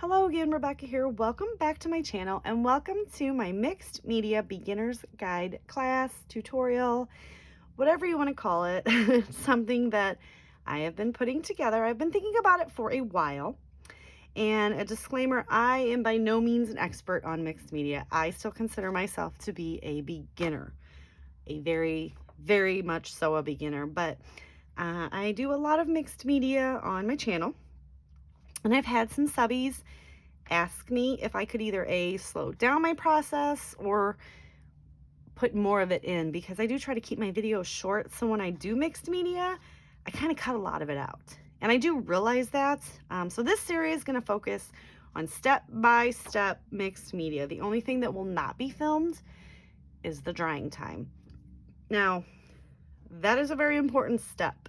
Hello again, Rebecca here. Welcome back to my channel and welcome to my mixed media beginner's guide class, tutorial, whatever you want to call it. It's something that I have been putting together. I've been thinking about it for a while. And a disclaimer, I am by no means an expert on mixed media. I still consider myself to be a beginner, a very, very much so a beginner. But I do a lot of mixed media on my channel. And I've had some subbies ask me if I could either slow down my process or put more of it in, because I do try to keep my videos short. So when I do mixed media, I kind of cut a lot of it out. And I do realize that. So this series is going to focus on step-by-step mixed media. The only thing that will not be filmed is the drying time. Now, that is a very important step.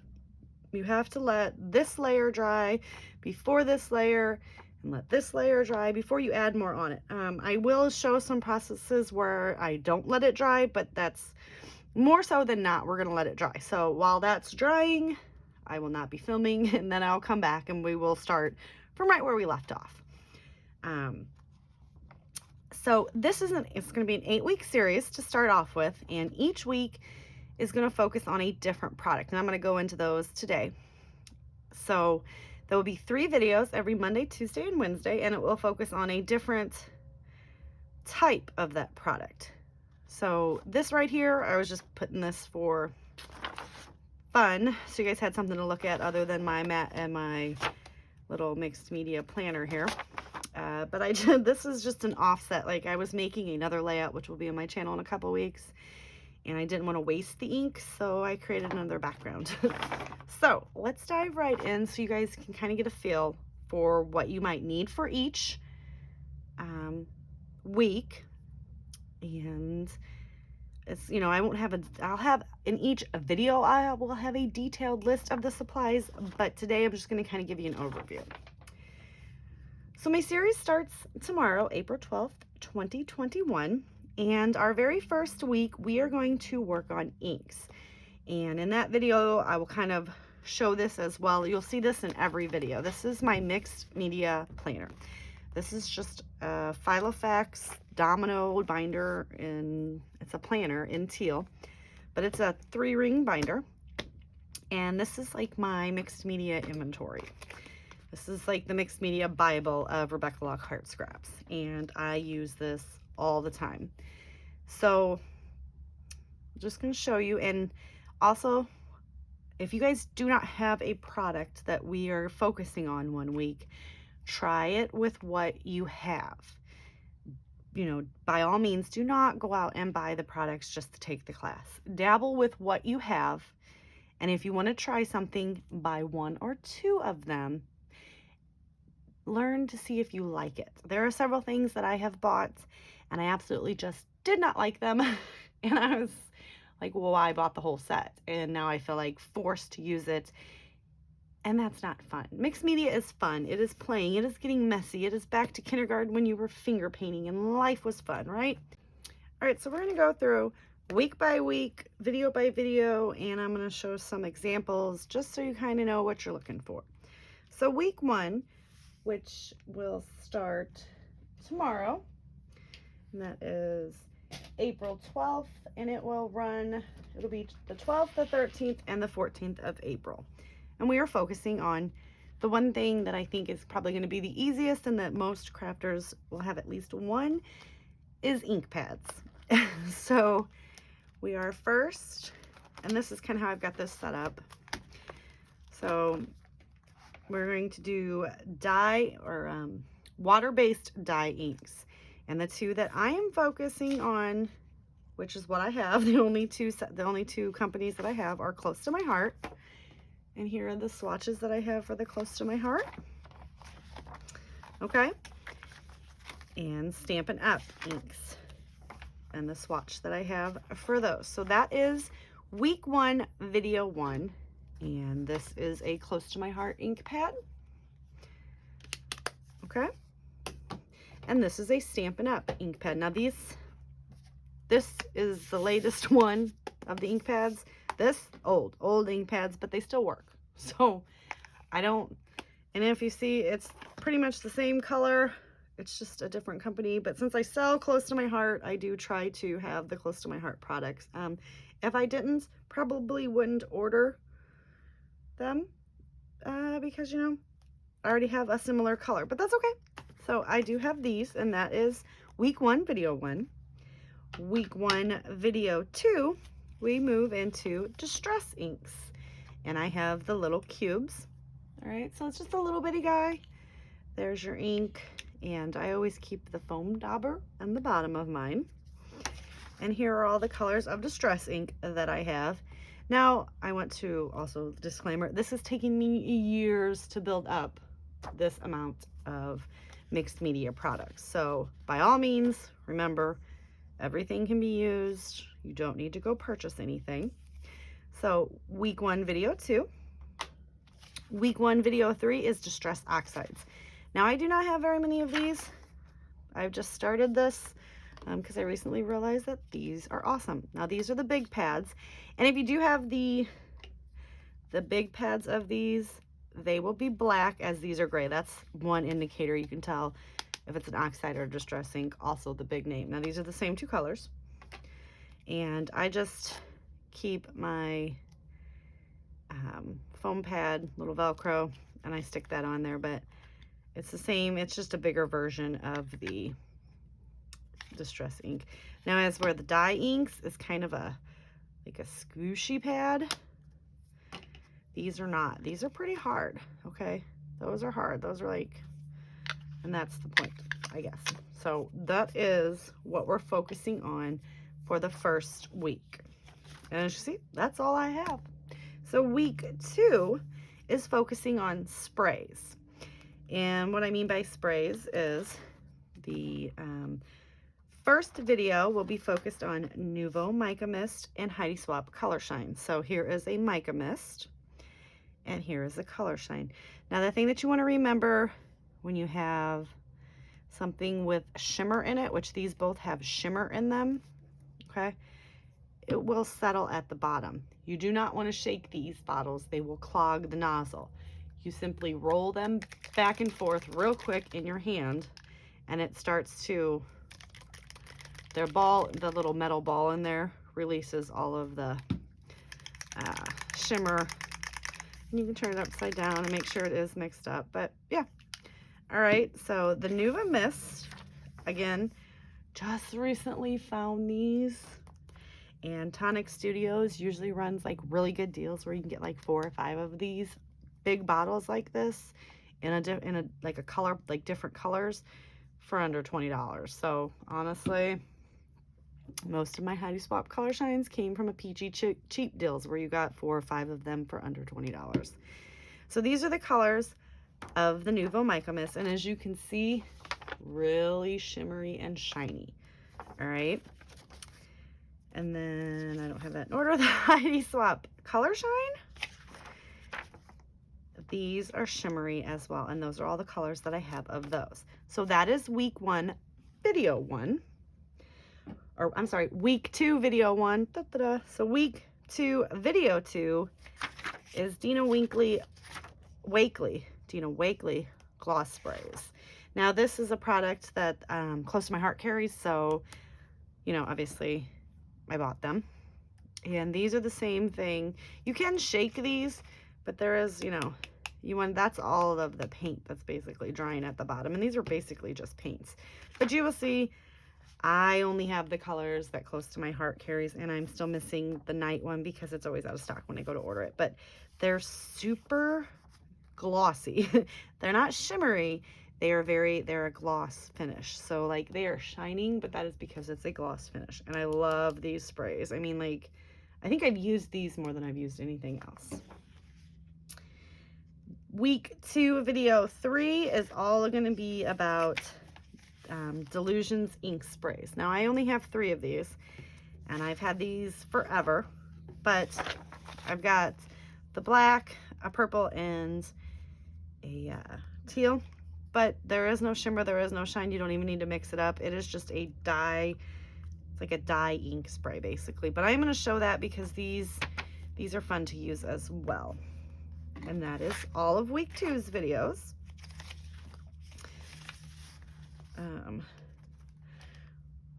You have to let this layer dry before this layer, and let this layer dry before you add more on it. I will show some processes where I don't let it dry, but that's more so than not, we're gonna let it dry. So while that's drying, I will not be filming, and then I'll come back and we will start from right where we left off. So it's gonna be an 8-week series to start off with, and each week is going to focus on a different product, and I'm going to go into those today. So there will be 3 videos every Monday, Tuesday, and Wednesday, and it will focus on a different type of that product. So this right here, I was just putting this for fun, so you guys had something to look at other than my mat and my little mixed media planner here. But this is just an offset. Like, I was making another layout, which will be on my channel in a couple weeks, and I didn't want to waste the ink, so I created another background. So let's dive right in so you guys can kind of get a feel for what you might need for each week. And it's, I won't have I'll have in each video, I will have a detailed list of the supplies, but today I'm just going to kind of give you an overview. So my series starts tomorrow, April 12th, 2021. And our very first week, we are going to work on inks. And in that video, I will kind of show this as well. You'll see this in every video. This is my mixed media planner. This is just a Filofax domino binder, and it's a planner in teal, but it's a 3-ring binder. And this is like my mixed media inventory. This is like the mixed media Bible of Rebecca Lockhart scraps, and I use this all the time. So I'm just going to show you. And also, if you guys do not have a product that we are focusing on one week, try it with what you have. By all means, do not go out and buy the products just to take the class. Dabble with what you have, and if you want to try something, buy 1 or 2 of them. Learn to see if you like it. There are several things that I have bought and I absolutely just did not like them. And I was like, well, I bought the whole set and now I feel like forced to use it. And that's not fun. Mixed media is fun. It is playing. It is getting messy. It is back to kindergarten when you were finger painting and life was fun, right? All right, so we're going to go through week by week, video by video, and I'm going to show some examples just so you kind of know what you're looking for. So week 1, which will start tomorrow, and that is April 12th, and it'll be the 12th, the 13th, and the 14th of April. And we are focusing on the one thing that I think is probably going to be the easiest and that most crafters will have at least one, is ink pads. So we are first, and this is kind of how I've got this set up. So we're going to do dye or water-based dye inks. And the 2 that I am focusing on, which is what I have, the only two companies that I have are Close to My Heart. And here are the swatches that I have for the Close to My Heart. Okay. And Stampin' Up! Inks. And the swatch that I have for those. So that is week 1, video 1. And this is a Close to My Heart ink pad. Okay. And this is a Stampin' Up! Ink pad. Now this is the latest one of the ink pads. This, old ink pads, but they still work. So I don't, and if you see, it's pretty much the same color. It's just a different company, but since I sell Close to My Heart, I do try to have the Close to My Heart products. If I didn't, probably wouldn't order them because, you know, I already have a similar color, but that's okay. So I do have these, and that is week 1, video 1. Week 1, video 2, we move into Distress inks, and I have the little cubes. All right, so it's just a little bitty guy. There's your ink, and I always keep the foam dauber on the bottom of mine. And here are all the colors of Distress ink that I have. Now, I want to also, disclaimer, this is taking me years to build up this amount of mixed media products. So by all means, remember, everything can be used. You don't need to go purchase anything. So week 1, video 2. Week 1, video 3 is Distress Oxides. Now, I do not have very many of these. I've just started this because I recently realized that these are awesome. Now, these are the big pads. And if you do have the big pads of these, they will be black as these are gray. That's one indicator you can tell if it's an oxide or Distress ink, also the big name. Now, these are the same 2 colors. And I just keep my foam pad, little Velcro, and I stick that on there, but it's the same. It's just a bigger version of the Distress ink. Now, as where the dye inks is kind of like a squishy pad, these are not. These are pretty hard, okay? Those are hard. Those are like, and that's the point, I guess. So that is what we're focusing on for the first week. And as you see, that's all I have. So week 2 is focusing on sprays. And what I mean by sprays is the first video will be focused on Nuvo Mica Mist and Heidi Swapp Color Shine. So here is a Mica Mist, and here is a Color Shine. Now, the thing that you want to remember when you have something with shimmer in it, which these both have shimmer in them, okay, it will settle at the bottom. You do not want to shake these bottles. They will clog the nozzle. You simply roll them back and forth real quick in your hand, and it starts to, their ball, the little metal ball in there releases all of the shimmer. And you can turn it upside down and make sure it is mixed up, but yeah. All right, so the Nuvo Mist, again, just recently found these, and Tonic Studios usually runs like really good deals where you can get like 4 or 5 of these big bottles like this in a like a color, like different colors, for under $20. So honestly, most of my Heidi Swapp Color Shines came from a peachy cheap deals where you got 4 or 5 of them for under $20. So these are the colors of the Nuvo Mica Mist, and as you can see, really shimmery and shiny. All right, and then I don't have that in order. The Heidi Swapp Color Shine, these are shimmery as well, and those are all the colors that I have of those. So that is week 1, video 1, or I'm sorry, week 2, video 1. So week 2, video 2 is Dina Wakley gloss sprays. Now, this is a product that Close to My Heart carries, so, you know, obviously I bought them. And these are the same thing. You can shake these, but there is, you know, that's all of the paint that's basically drying at the bottom. And these are basically just paints. But you will see, I only have the colors that Close to My Heart carries, and I'm still missing the night one because it's always out of stock when I go to order it. But they're super glossy. They're not shimmery. They're a gloss finish. So like they are shining, but that is because it's a gloss finish. And I love these sprays. I mean, like, I think I've used these more than I've used anything else. Week 2, video 3 is all going to be about Delusions ink sprays. Now, I only have 3 of these, and I've had these forever, but I've got the black, a purple, and a teal, but there is no shimmer, there is no shine. You don't even need to mix it up. It is just a dye. It's like a dye ink spray basically, but I'm going to show that because these are fun to use as well. And that is all of week 2's videos.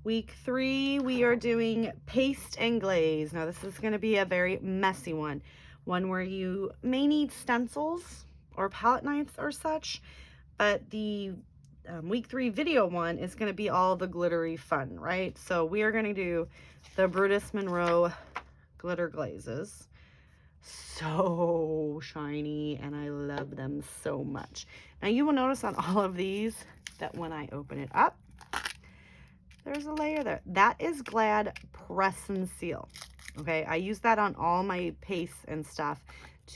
Week 3, we are doing paste and glaze. Now this is going to be a very messy one where you may need stencils or palette knives or such, but the week 3 video one is going to be all the glittery fun, right? So we are going to do the Brutus Monroe glitter glazes. So shiny, and I love them so much. Now you will notice on all of these that when I open it up, there's a layer there. That is Glad Press and Seal. Okay, I use that on all my pastes and stuff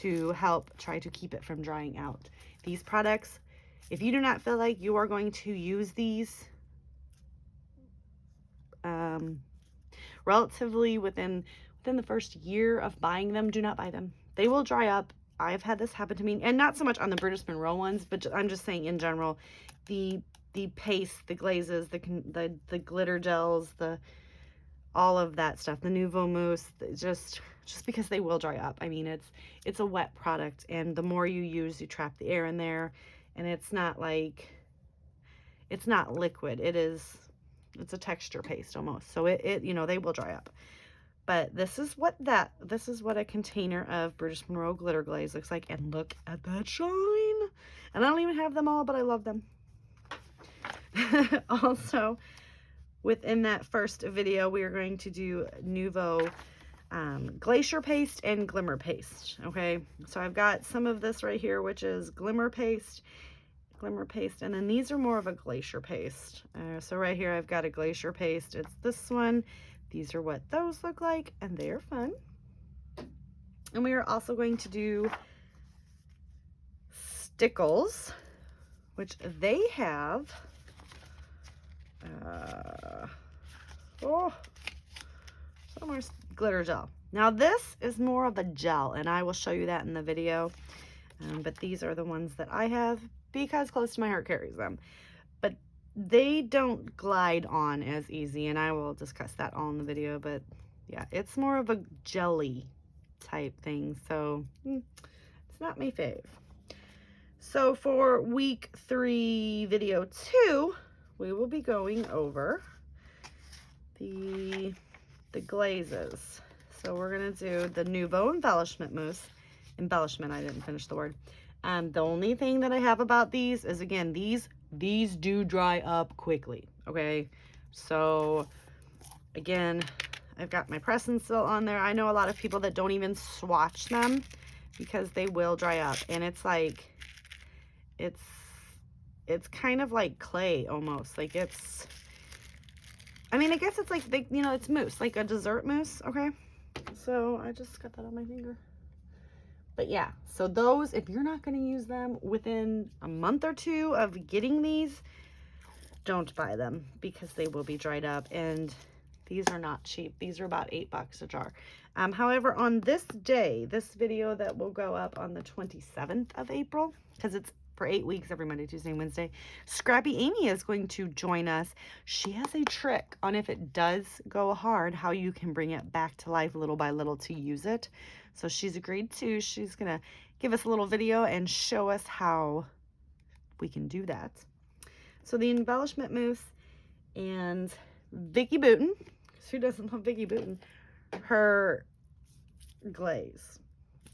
to help try to keep it from drying out. These products, if you do not feel like you are going to use these relatively within the first year of buying them, do not buy them. They will dry up. I've had this happen to me, and not so much on the Brutus Monroe ones, but I'm just saying in general, the paste, the glazes, the glitter gels, all of that stuff, the Nouveau Mousse, just because they will dry up. I mean, it's a wet product, and the more you use, you trap the air in there, and it's not liquid. It's a texture paste almost. So it you know, they will dry up. But this is what a container of Brutus Monroe glitter glaze looks like, and look at that shine. And I don't even have them all, but I love them. Also, within that first video, we are going to do Nouveau Glacier Paste and Glimmer Paste. Okay, so I've got some of this right here, which is Glimmer Paste, and then these are more of a Glacier Paste. So right here, I've got a Glacier Paste. It's this one. These are what those look like, and they are fun. And we are also going to do Stickles, which they have. Somewhere's glitter gel. Now this is more of a gel, and I will show you that in the video. But these are the ones that I have because Close to My Heart carries them. But they don't glide on as easy, and I will discuss that all in the video. But yeah, it's more of a jelly type thing, so it's not my fave. So for week 3 video 2, we will be going over the glazes. So we're gonna do the Nouveau Embellishment Mousse. Embellishment, I didn't finish the word. The only thing that I have about these is, again, these do dry up quickly, okay? So again, I've got my press and seal on there. I know a lot of people that don't even swatch them because they will dry up, and it's like, it's kind of like clay almost. Like I mean, I guess it's like, you know, it's mousse, like a dessert mousse, okay? So I just got that on my finger. But yeah, so those, if you're not going to use them within a month or 2 of getting these, don't buy them because they will be dried up, and these are not cheap. These are about $8 a jar. However, on this day, this video that will go up on the 27th of April, because it's for 8 weeks, every Monday, Tuesday, and Wednesday, Scrappy Amy is going to join us. She has a trick on, if it does go hard, how you can bring it back to life little by little to use it. So she's agreed to. She's going to give us a little video and show us how we can do that. So the embellishment mousse and Vicki Boutin, who doesn't love Vicki Boutin, her glaze.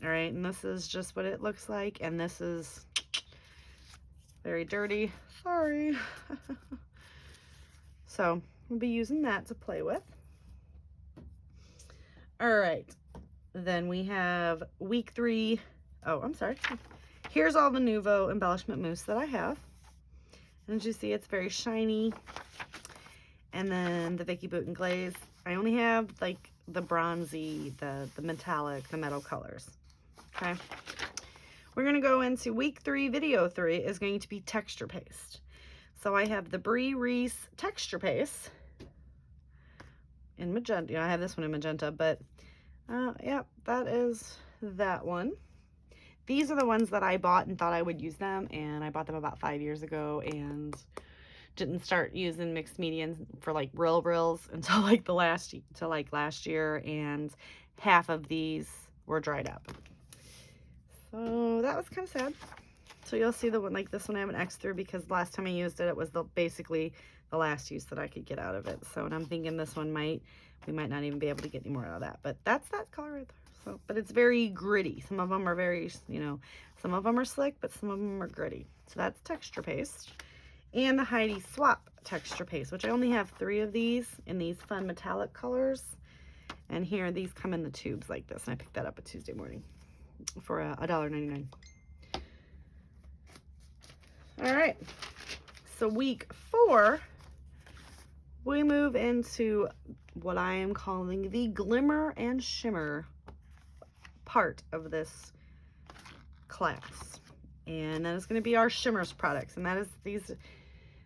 All right, and this is just what it looks like, and this is very dirty. Sorry. So we'll be using that to play with. All right. Then we have week 3. Oh, I'm sorry. Here's all the Nouveau Embellishment Mousse that I have. And as you see, it's very shiny. And then the Vicki Boutin glaze. I only have like the bronzy, the metallic, the metal colors. Okay. We're going to go into week 3, video 3 is going to be texture paste. So I have the Brie Reese texture paste in magenta. I have this one in magenta, but yeah, that is that one. These are the ones that I bought and thought I would use them, and I bought them about 5 years ago and didn't start using mixed media for like reels until like last year, and half of these were dried up. So that was kind of sad. So you'll see the one, like this one I have an X through because last time I used it, it was basically the last use that I could get out of it. So, and I'm thinking this one we might not even be able to get any more out of that, but that's that color right there. So, but it's very gritty. Some of them are very, you know, some of them are slick, but some of them are gritty. So that's Texture Paste. And the Heidi Swap Texture Paste, which I only have 3 of these in these fun metallic colors. And here, these come in the tubes like this, and I picked that up a Tuesday morning for $1.99. All right, so week 4, we move into what I am calling the Glimmer and Shimmer part of this class. And that is going to be our Shimmers products, and that is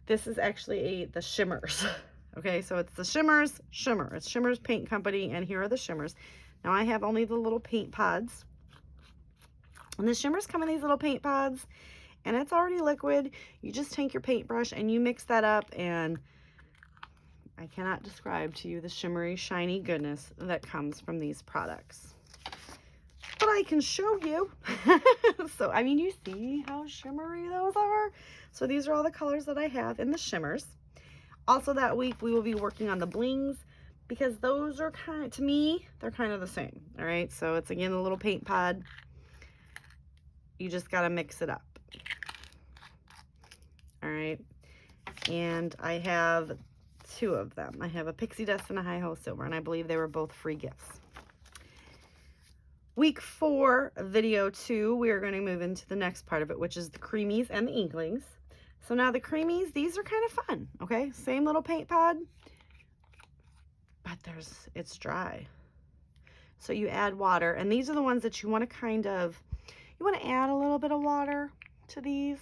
this is actually the Shimmers. Okay, so it's the Shimmers Shimmer. It's Shimmers Paint Company, and here are the Shimmers. Now I have only the little paint pods. And the Shimmers come in these little paint pods, and it's already liquid. You just take your paintbrush and you mix that up, and I cannot describe to you the shimmery, shiny goodness that comes from these products. But I can show you. So, I mean, you see how shimmery those are? So these are all the colors that I have in the Shimmers. Also that week, we will be working on the blings because those are kind of, to me, they're kind of the same. All right, so it's again a little paint pod. You just got to mix it up. All right, and I have 2 of them. I have a Pixie Dust and a Hi Ho Silver, and I believe they were both free gifts. Week 4, video 2, we are going to move into the next part of it, which is the Creamies and the Inklings. So now the Creamies, these are kind of fun, okay? Same little paint pod, but it's dry. So you add water, and these are the ones that you want to you want to add a little bit of water to these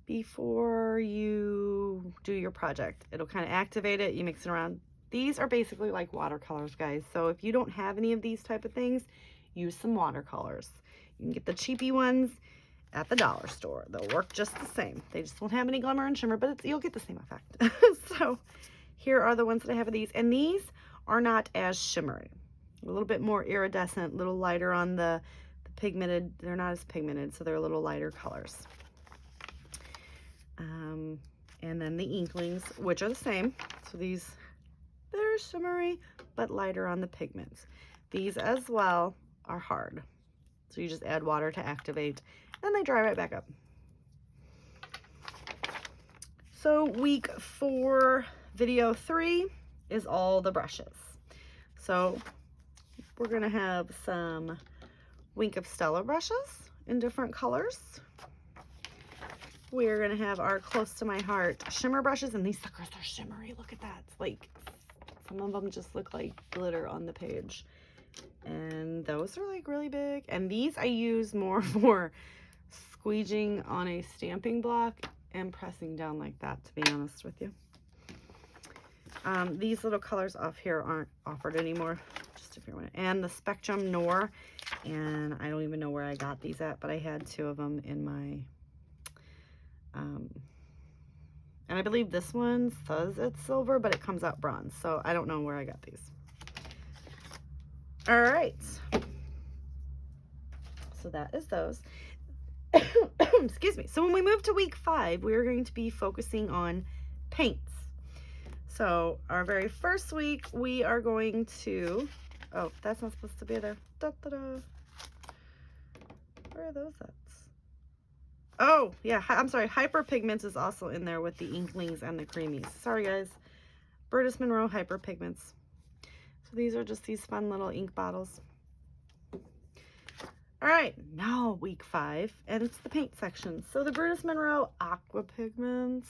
before you do your project. It'll kind of activate it, you mix it around. These are basically like watercolors, guys. So if you don't have any of these type of things, use some watercolors. You can get the cheapy ones at the dollar store. They'll work just the same. They just won't have any glimmer and shimmer, but you'll get the same effect. So here are the ones that I have of these, and these are not as shimmery. A little bit more iridescent, a little lighter on the pigmented. They're not as pigmented, so they're a little lighter colors. And then the Inklings, which are the same. So these, they're shimmery, but lighter on the pigments. These as well are hard. So you just add water to activate, and they dry right back up. So week 4, video 3 is all the brushes. So we're gonna have some Wink of Stella brushes in different colors. We're gonna have our Close to My Heart shimmer brushes, and these suckers are shimmery. Look at that. It's like, some of them just look like glitter on the page. And those are like really big. And these I use more for squeegeeing on a stamping block and pressing down like that, to be honest with you. These little colors off here aren't offered anymore, just if you want. And the Spectrum Noir, and I don't even know where I got these at, but I had 2 of them in my, and I believe this one says it's silver, but it comes out bronze, so I don't know where I got these. All right, so that is those. Excuse me. So when we move to week 5, we're going to be focusing on paints. So our very first week, we are going to, oh, that's not supposed to be there. Da, da, da. Where are those at? Oh, yeah, I'm sorry. Hyper Pigments is also in there with the Inklings and the Creamies. Sorry, guys. Burtis Monroe Hyper Pigments. So these are just these fun little ink bottles. All right, now week 5, and it's the paint section. So the Burtis Monroe Aqua Pigments,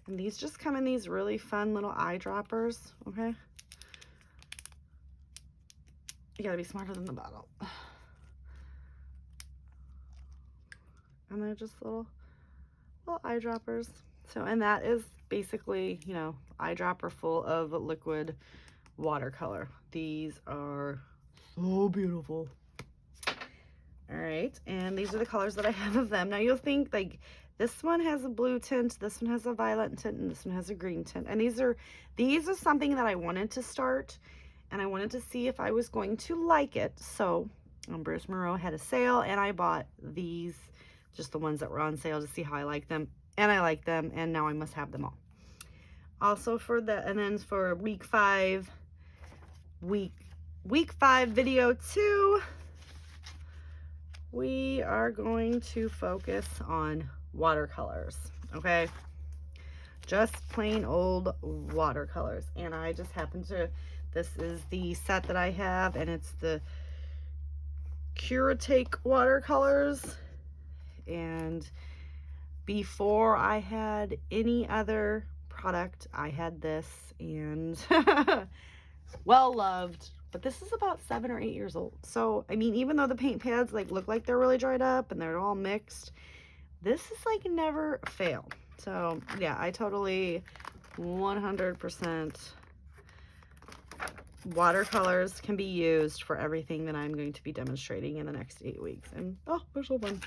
and these just come in these really fun little eyedroppers, okay? You gotta be smarter than the bottle. And they're just little eyedroppers. So, and that is basically, you know, eyedropper full of liquid watercolor. These are so beautiful. All right, and these are the colors that I have of them. Now you'll think like this one has a blue tint, this one has a violet tint, and this one has a green tint. And these are something that I wanted to start, and I wanted to see if I was going to like it. So Burtis Monroe had a sale, and I bought these just the ones that were on sale to see how I like them. And I like them, and now I must have them all. Also for the, and then for week 5 video 2, we are going to focus on watercolors, okay? Just plain old watercolors. And I just happen to, this is the set that I have, and it's the Curatake watercolors. And before I had any other product, I had this, and well loved. But this is about 7 or 8 years old. So, I mean, even though the paint pads like look like they're really dried up and they're all mixed, this is like never fail. So, yeah, I totally 100% watercolors can be used for everything that I'm going to be demonstrating in the next 8 weeks. And, oh, they're so fun.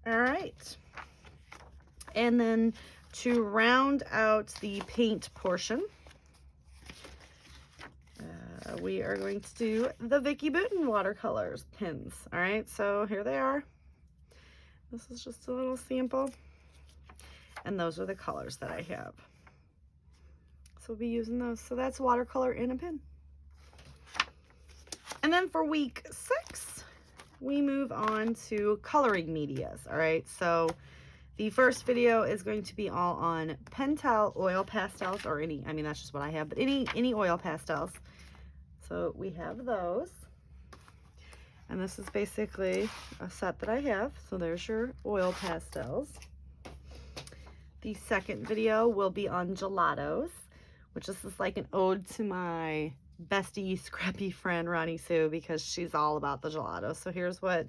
All right. And then to round out the paint portion, we are going to do the Vicki Boutin watercolors pins. All right, so here they are. This is just a little sample. And those are the colors that I have. So we'll be using those. So that's watercolor in a pin. And then for week 6, we move on to coloring medias. All right, so the first video is going to be all on Pentel oil pastels, or any, I mean, that's just what I have, but any oil pastels. So we have those. And this is basically a set that I have. So there's your oil pastels. The second video will be on gelatos, which is just like an ode to my bestie, scrappy friend, Ronnie Sue, because she's all about the gelato. So here's what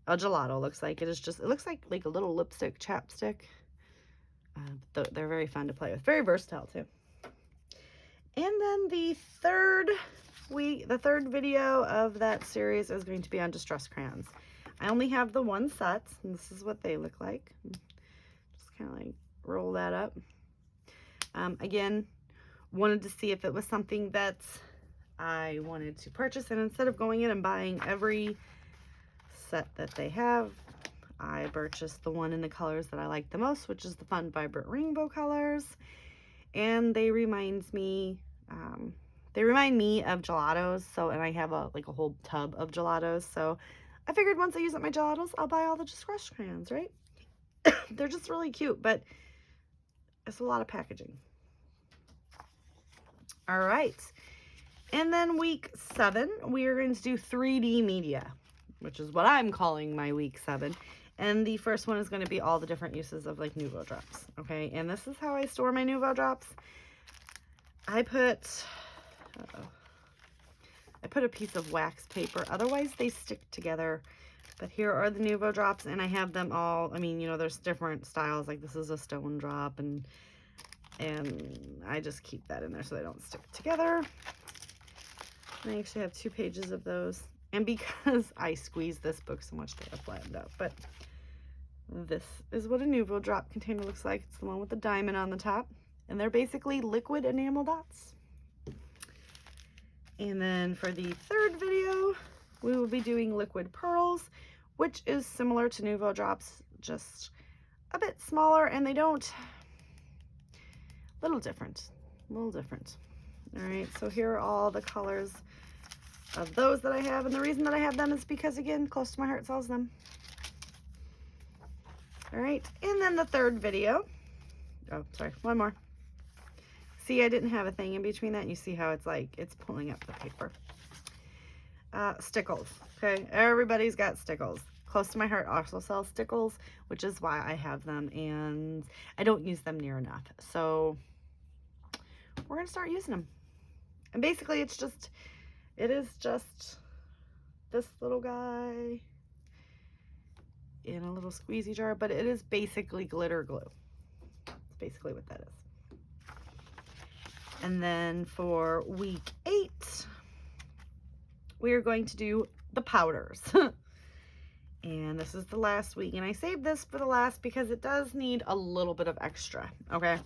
a gelato looks like. It is just, it looks like a little lipstick chapstick. They're very fun to play with. Very versatile too. And then the third video of that series is going to be on distress crayons. I only have the one set, and this is what they look like. Just kind of like roll that up. Again, wanted to see if it was something that I wanted to purchase, and instead of going in and buying every set that they have, I purchased the one in the colors that I like the most, which is the Fun Vibrant Rainbow colors. And they remind me of gelatos. So, and I have a whole tub of gelatos. So I figured once I use up my gelatos, I'll buy all the distress crayons, right? They're just really cute, but it's a lot of packaging. All right. And then week 7, we are going to do 3D media, which is what I'm calling my week 7. And the first one is going to be all the different uses of like Nuvo drops. Okay. And this is how I store my Nuvo drops. I put a piece of wax paper. Otherwise they stick together. But here are the Nuvo drops, and I have them all. I mean, you know, there's different styles. Like this is a stone drop, and I just keep that in there so they don't stick together. And I actually have 2 pages of those. And because I squeeze this book so much, they have flattened out. But this is what a Nuvo drop container looks like. It's the one with the diamond on the top. And they're basically liquid enamel dots. And then for the third video, we will be doing liquid pearls, which is similar to Nuvo drops, just a bit smaller, and they don't, a little different. All right, so here are all the colors of those that I have, and the reason that I have them is because, again, Close to My Heart sells them. All right, and then the third video, oh, sorry, one more. See, I didn't have a thing in between that. You see how it's like, it's pulling up the paper. Stickles, okay? Everybody's got stickles. Close to My Heart also sells stickles, which is why I have them, and I don't use them near enough. So we're gonna start using them. And basically it is just this little guy in a little squeezy jar, but it is basically glitter glue. That's basically what that is. And then for week 8, we are going to do the powders. And this is the last week. And I saved this for the last because it does need a little bit of extra, okay?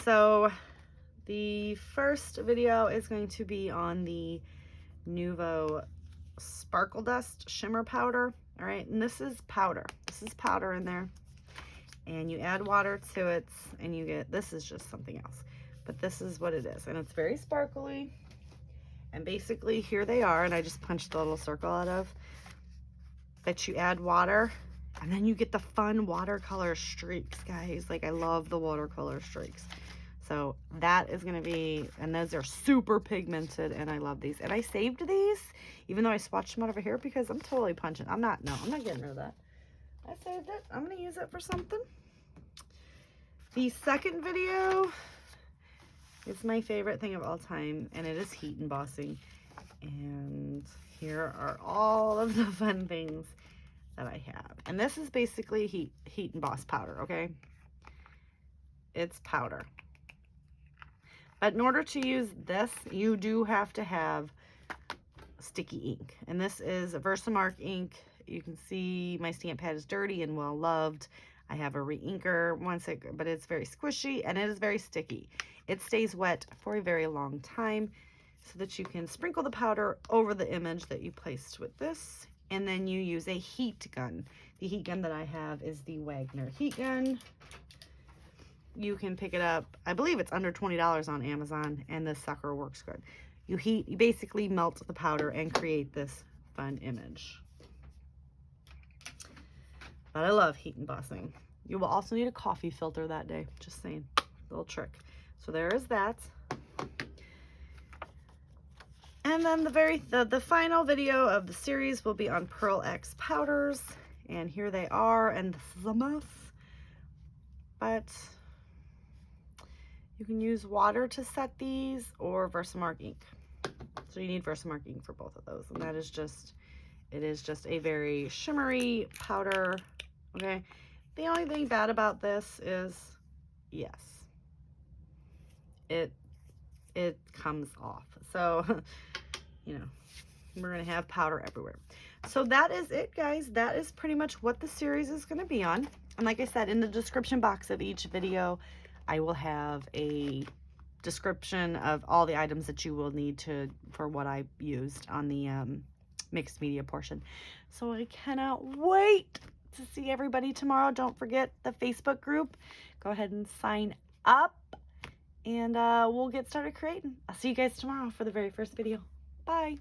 So the first video is going to be on the Nuvo Sparkle Dust Shimmer Powder. All right, and this is powder. This is powder in there. And you add water to it, and you get, this is just something else. But this is what it is, and it's very sparkly. And basically, here they are, and I just punched a little circle out of. But you add water, and then you get the fun watercolor streaks, guys. Like, I love the watercolor streaks. So that is going to be, and those are super pigmented, and I love these. And I saved these, even though I swatched them out over here, because I'm totally punching. I'm not getting rid of that. I saved it. I'm going to use it for something. The second video is my favorite thing of all time, and it is heat embossing. And here are all of the fun things that I have. And this is basically heat emboss powder, okay? It's powder. But in order to use this, you do have to have sticky ink. And this is a Versamark ink. You can see my stamp pad is dirty and well loved. I have a re-inker but it's very squishy and it is very sticky. It stays wet for a very long time so that you can sprinkle the powder over the image that you placed with this. And then you use a heat gun. The heat gun that I have is the Wagner heat gun. You can pick it up, I believe it's under $20 on Amazon, and this sucker works good. You basically melt the powder and create this fun image. But I love heat embossing. You will also need a coffee filter that day, just saying, little trick. So there is that. And then the final video of the series will be on Pearl X powders, and here they are, and this is a mess, but you can use water to set these or Versamark ink. So you need Versamark ink for both of those. And that is just, it is just a very shimmery powder, okay? The only thing bad about this is, yes, it comes off. So, you know, we're gonna have powder everywhere. So that is it, guys. That is pretty much what the series is gonna be on. And like I said, in the description box of each video, I will have a description of all the items that you will need for what I used on the mixed media portion. So I cannot wait to see everybody tomorrow. Don't forget the Facebook group. Go ahead and sign up, and we'll get started creating. I'll see you guys tomorrow for the very first video. Bye.